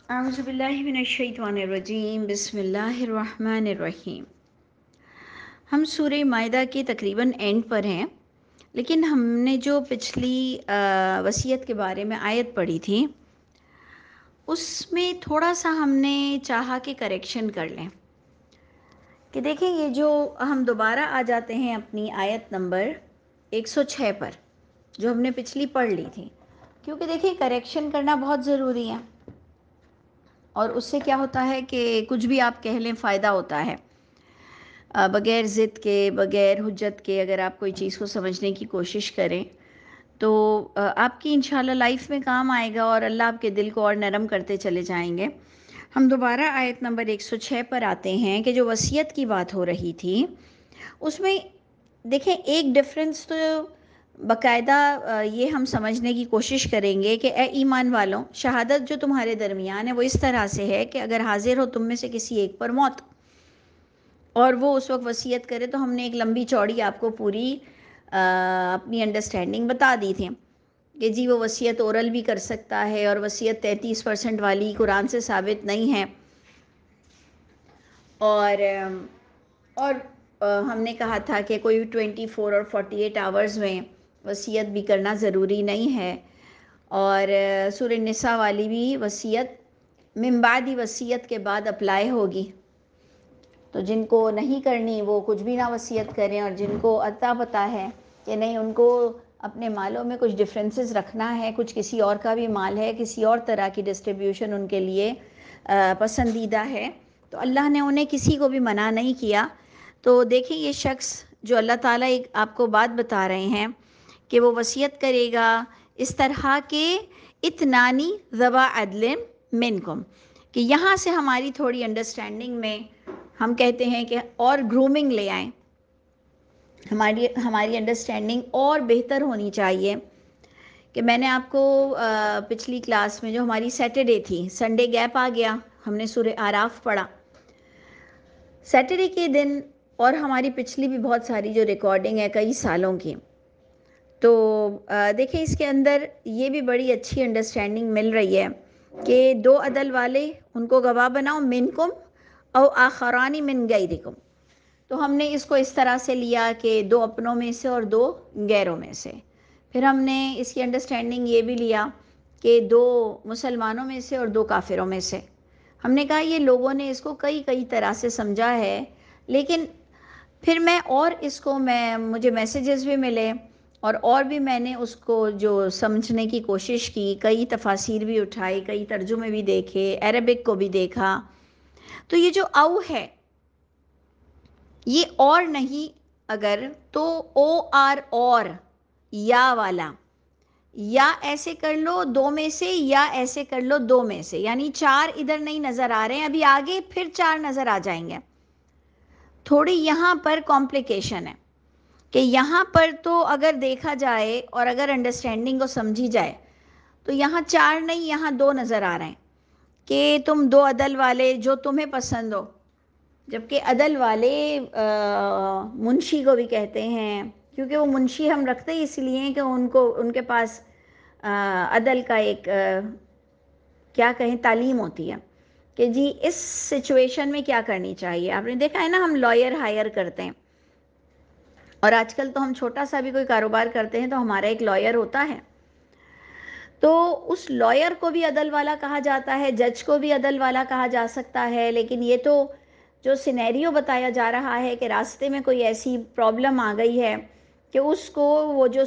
اعوذ باللہ من الشیطان الرجیم، بسم اللہ الرحمن الرحیم۔ ہم سورہ مائدہ کے تقریباً اینڈ پر ہیں، لیکن ہم نے جو پچھلی وصیت کے بارے میں آیت پڑھی تھی اس میں تھوڑا سا ہم نے چاہا کہ کریکشن کر لیں کہ دیکھیں یہ جو ہم دوبارہ آ جاتے ہیں اپنی آیت نمبر 106 پر جو ہم نے پچھلی پڑھ لی تھی، کیونکہ دیکھیں کریکشن کرنا بہت ضروری ہے، اور اس سے کیا ہوتا ہے کہ کچھ بھی آپ کہہ لیں فائدہ ہوتا ہے۔ بغیر ضد کے، بغیر حجت کے اگر آپ کوئی چیز کو سمجھنے کی کوشش کریں تو آپ کی انشاءاللہ لائف میں کام آئے گا، اور اللہ آپ کے دل کو اور نرم کرتے چلے جائیں گے۔ ہم دوبارہ آیت نمبر 106 پر آتے ہیں کہ جو وصیت کی بات ہو رہی تھی اس میں دیکھیں ایک ڈفرنس تو باقاعدہ یہ ہم سمجھنے کی کوشش کریں گے کہ اے ایمان والوں، شہادت جو تمہارے درمیان ہے وہ اس طرح سے ہے کہ اگر حاضر ہو تم میں سے کسی ایک پر موت اور وہ اس وقت وصیت کرے، تو ہم نے ایک لمبی چوڑی آپ کو پوری اپنی انڈرسٹینڈنگ بتا دی تھی کہ جی وہ وصیت اورل بھی کر سکتا ہے، اور وصیت 33% والی قرآن سے ثابت نہیں ہے، اور ہم نے کہا تھا کہ کوئی 24 اور 48 آورز میں وصیت بھی کرنا ضروری نہیں ہے، اور سورہ نساء والی بھی وصیت من بعد وصیت کے بعد اپلائی ہوگی، تو جن کو نہیں کرنی وہ کچھ بھی نہ وصیت کریں، اور جن کو عطا پتہ ہے کہ نہیں ان کو اپنے مالوں میں کچھ ڈفرینسز رکھنا ہے، کچھ کسی اور کا بھی مال ہے، کسی اور طرح کی ڈسٹریبیوشن ان کے لیے پسندیدہ ہے، تو اللہ نے انہیں کسی کو بھی منع نہیں کیا۔ تو دیکھیں یہ شخص جو اللہ تعالیٰ ایک آپ کو بات بتا رہے ہیں کہ وہ وصیت کرے گا اس طرح کے اتنانی ذوا عدل منکم، کہ یہاں سے ہماری تھوڑی انڈرسٹینڈنگ میں ہم کہتے ہیں کہ اور گرومنگ لے آئیں، ہماری انڈرسٹینڈنگ اور بہتر ہونی چاہیے۔ کہ میں نے آپ کو پچھلی کلاس میں جو ہماری سیٹرڈے تھی، سنڈے گیپ آ گیا، ہم نے سورہ آراف پڑھا سیٹرڈے کے دن، اور ہماری پچھلی بھی بہت ساری جو ریکارڈنگ ہے کئی سالوں کی، تو دیکھیں اس کے اندر یہ بھی بڑی اچھی انڈرسٹینڈنگ مل رہی ہے کہ دو عدل والے ان کو گواہ بناؤ، منکم او آخرانی من غیرکم، تو ہم نے اس کو اس طرح سے لیا کہ دو اپنوں میں سے اور دو غیروں میں سے۔ پھر ہم نے اس کی انڈرسٹینڈنگ یہ بھی لیا کہ دو مسلمانوں میں سے اور دو کافروں میں سے۔ ہم نے کہا یہ لوگوں نے اس کو کئی طرح سے سمجھا ہے، لیکن پھر میں اور اس کو مجھے میسیجز بھی ملے، اور بھی میں نے اس کو جو سمجھنے کی کوشش کی، کئی تفاسیر بھی اٹھائی، کئی ترجمے بھی دیکھے، عربک کو بھی دیکھا، تو یہ جو او ہے یہ اور نہیں اگر تو او آر اور یا والا، یا ایسے کر لو دو میں سے، یا ایسے کر لو دو میں سے، یعنی چار ادھر نہیں نظر آ رہے ہیں، ابھی آگے پھر چار نظر آ جائیں گے۔ تھوڑی یہاں پر کمپلیکیشن ہے کہ یہاں پر تو اگر دیکھا جائے اور اگر انڈرسٹینڈنگ کو سمجھی جائے تو یہاں چار نہیں، یہاں دو نظر آ رہے ہیں کہ تم دو عدل والے جو تمہیں پسند ہو، جبکہ عدل والے منشی کو بھی کہتے ہیں، کیونکہ وہ منشی ہم رکھتے ہی اس لیے کہ ان کے پاس عدل کا ایک کیا کہیں تعلیم ہوتی ہے کہ جی اس سچویشن میں کیا کرنی چاہیے۔ آپ نے دیکھا ہے نا ہم لائر ہائر کرتے ہیں، اور آج کل تو ہم چھوٹا سا بھی کوئی کاروبار کرتے ہیں تو ہمارا ایک لائر ہوتا ہے، تو اس لائر کو بھی عدل والا کہا جاتا ہے، جج کو بھی عدل والا کہا جا سکتا ہے، لیکن یہ تو جو سینیریو بتایا جا رہا ہے کہ راستے میں کوئی ایسی پرابلم آ گئی ہے کہ اس کو وہ جو